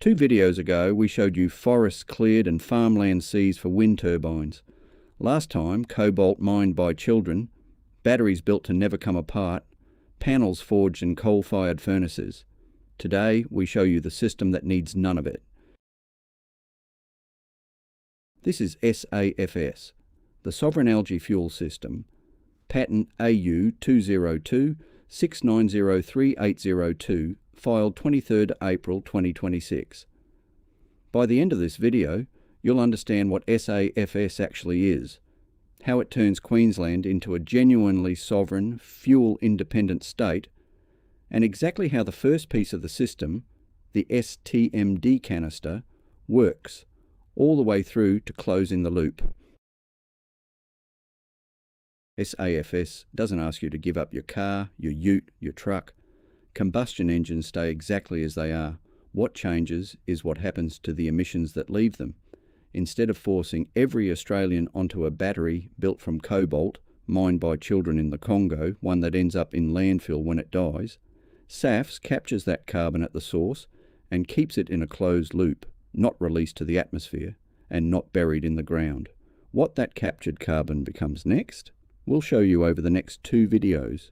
2 videos ago, we showed you forests cleared and farmland seized for wind turbines. Last time, cobalt mined by children, batteries built to never come apart, panels forged in coal-fired furnaces. Today, we show you the system that needs none of it. This is SAFS, the Sovereign Algae Fuel System, patent AU 20269033802, filed 23rd April 2026. By the end of this video, you'll understand what SAFS actually is, how it turns Queensland into a genuinely sovereign, fuel-independent state, and exactly how the first piece of the system, the STMD canister, works, all the way through to closing the loop. SAFS doesn't ask you to give up your car, your ute, your truck. Combustion engines stay exactly as they are. What changes is what happens to the emissions that leave them. Instead of forcing every Australian onto a battery built from cobalt, mined by children in the Congo, one that ends up in landfill when it dies, SAFS captures that carbon at the source and keeps it in a closed loop, not released to the atmosphere and not buried in the ground. What that captured carbon becomes next, we'll show you over the next 2 videos.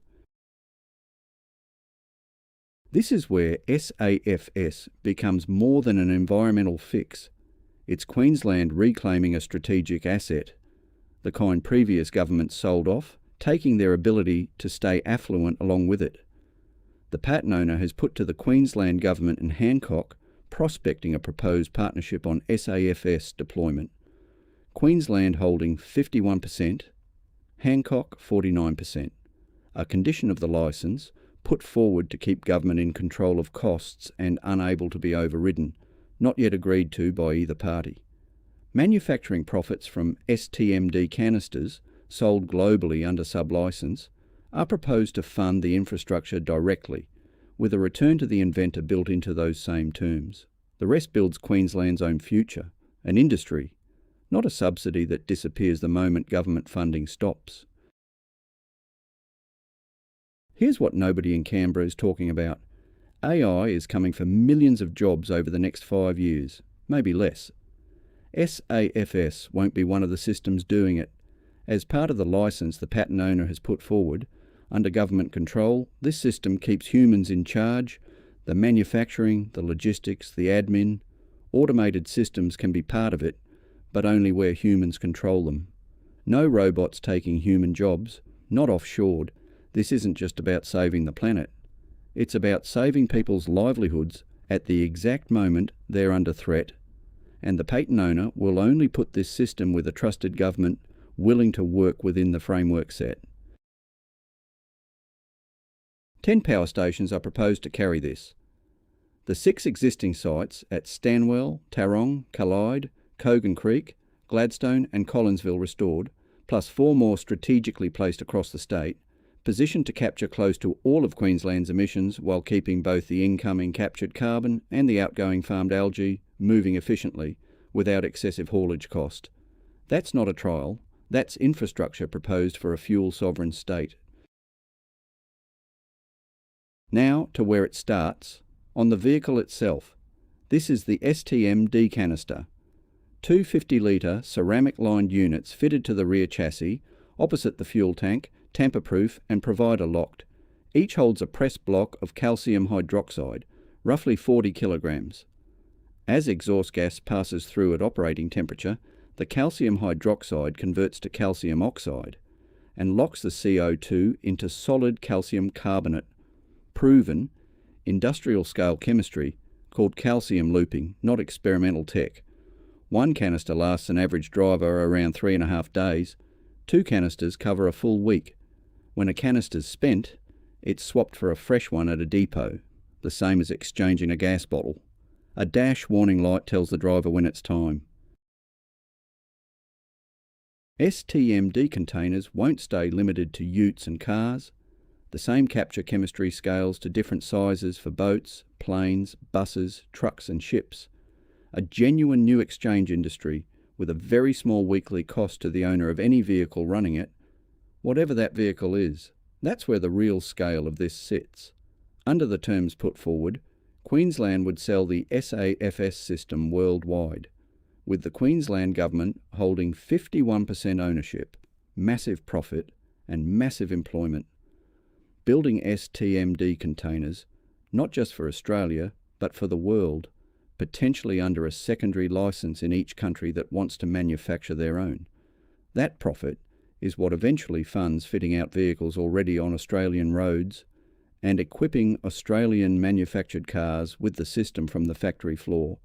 This is where SAFS becomes more than an environmental fix. It's Queensland reclaiming a strategic asset, the kind previous governments sold off, taking their ability to stay affluent along with it. The patent owner has put to the Queensland Government and Hancock prospecting a proposed partnership on SAFS deployment. Queensland holding 51%, Hancock 49%. A condition of the licence put forward to keep government in control of costs and unable to be overridden, not yet agreed to by either party. Manufacturing profits from STMD canisters, sold globally under sub-licence, are proposed to fund the infrastructure directly, with a return to the inventor built into those same terms. The rest builds Queensland's own future, an industry, not a subsidy that disappears the moment government funding stops. Here's what nobody in Canberra is talking about. AI is coming for millions of jobs over the next 5 years, maybe less. SAFS won't be one of the systems doing it. As part of the licence the patent owner has put forward, under government control, this system keeps humans in charge. The manufacturing, the logistics, the admin, automated systems can be part of it, but only where humans control them. No robots taking human jobs, not offshored. This isn't just about saving the planet. It's about saving people's livelihoods at the exact moment they're under threat. And the patent owner will only put this system with a trusted government willing to work within the framework set. 10 power stations are proposed to carry this. The 6 existing sites at Stanwell, Tarong, Callide, Kogan Creek, Gladstone and Collinsville restored, plus 4 more strategically placed across the state, positioned to capture close to all of Queensland's emissions while keeping both the incoming captured carbon and the outgoing farmed algae moving efficiently without excessive haulage cost. That's not a trial, that's infrastructure proposed for a fuel sovereign state. Now to where it starts, on the vehicle itself. This is the STMD canister. 2 50-litre ceramic-lined units fitted to the rear chassis, opposite the fuel tank, tamper-proof and provider-locked. Each holds a pressed block of calcium hydroxide, roughly 40 kilograms. As exhaust gas passes through at operating temperature, the calcium hydroxide converts to calcium oxide and locks the CO2 into solid calcium carbonate. Proven, industrial-scale chemistry called calcium looping, not experimental tech. 1 canister lasts an average driver around 3.5 days. 2 canisters cover a full week. When a canister's spent, it's swapped for a fresh one at a depot, the same as exchanging a gas bottle. A dash warning light tells the driver when it's time. STMD containers won't stay limited to utes and cars. The same capture chemistry scales to different sizes for boats, planes, buses, trucks and ships. A genuine new exchange industry with a very small weekly cost to the owner of any vehicle running it, whatever that vehicle is. That's where the real scale of this sits. Under the terms put forward, Queensland would sell the SAFS system worldwide, with the Queensland government holding 51% ownership, massive profit and massive employment. Building STMD containers, not just for Australia, but for the world, potentially under a secondary licence in each country that wants to manufacture their own. That profit is what eventually funds fitting out vehicles already on Australian roads and equipping Australian manufactured cars with the system from the factory floor.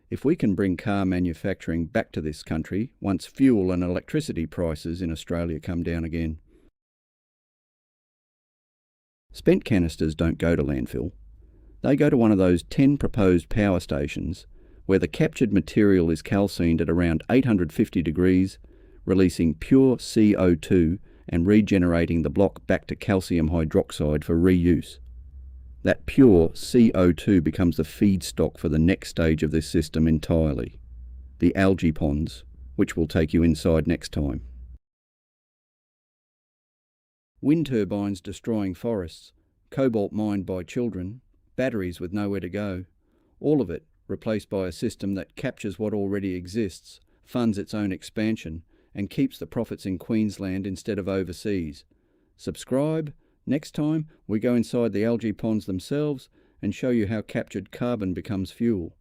If we can bring car manufacturing back to this country once fuel and electricity prices in Australia come down again. Spent canisters don't go to landfill. They go to one of those 10 proposed power stations where the captured material is calcined at around 850 degrees, releasing pure CO2 and regenerating the block back to calcium hydroxide for reuse. That pure CO2 becomes the feedstock for the next stage of this system entirely, the algae ponds, which will take you inside next time. Wind turbines destroying forests, cobalt mined by children, batteries with nowhere to go, all of it replaced by a system that captures what already exists, funds its own expansion, and keeps the profits in Queensland instead of overseas. Subscribe. Next time, we go inside the algae ponds themselves and show you how captured carbon becomes fuel.